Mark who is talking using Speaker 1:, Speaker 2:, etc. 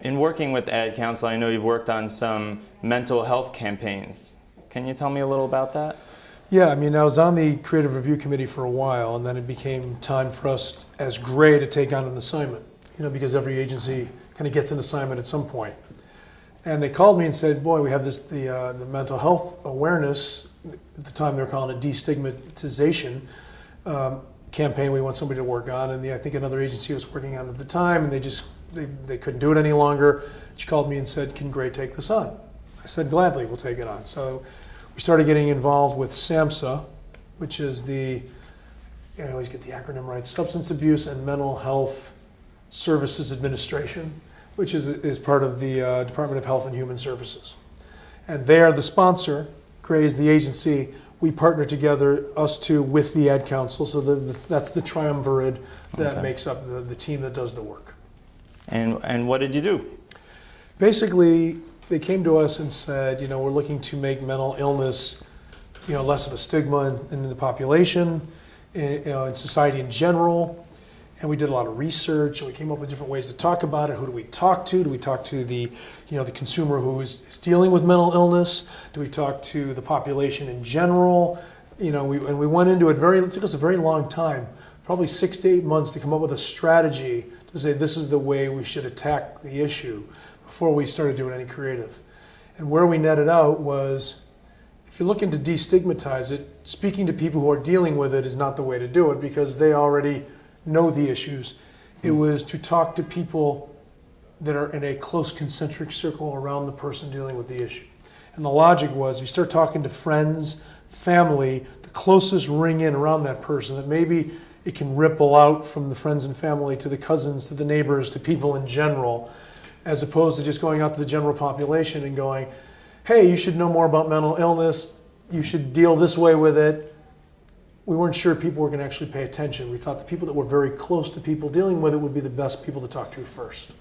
Speaker 1: In working with Ad Council, I know you've worked on some mental health campaigns. Can you tell me a little about that?
Speaker 2: Yeah, I mean, I was on the creative review committee for a while, and then it became time for us as Gray to take on an assignment, because every agency kind of gets an assignment at some point. And they called me and said, boy, we have the mental health awareness, at the time they were calling it destigmatization campaign we want somebody to work on, and I think another agency was working on it at the time, and they couldn't do it any longer. She called me and said, can Gray take this on? I said, gladly, we'll take it on. So we started getting involved with SAMHSA, which is I always get the acronym right, Substance Abuse and Mental Health Services Administration, which is part of the Department of Health and Human Services. And they are the sponsor. Gray is the agency. We partner together, us two, with the Ad Council. So that's the triumvirate that makes up the team that does the work.
Speaker 1: And what did you do?
Speaker 2: Basically, they came to us and said, we're looking to make mental illness, less of a stigma in the population, in society in general. And we did a lot of research, and we came up with different ways to talk about it. Who do we talk to? Do we talk to the consumer who is dealing with mental illness? Do we talk to the population in general? We went into it it took us a very long time, probably 6 to 8 months, to come up with a strategy to say this is the way we should attack the issue before we started doing any creative. And where we netted out was, if you're looking to destigmatize it, speaking to people who are dealing with it is not the way to do it, because they already know the issues. It was to talk to people that are in a close concentric circle around the person dealing with the issue. And the logic was, if you start talking to friends, family, the closest ring in around that person, that maybe it can ripple out from the friends and family to the cousins, to the neighbors, to people in general, as opposed to just going out to the general population and going, hey, you should know more about mental illness, you should deal this way with it. We weren't sure people were going to actually pay attention. We thought the people that were very close to people dealing with it would be the best people to talk to first.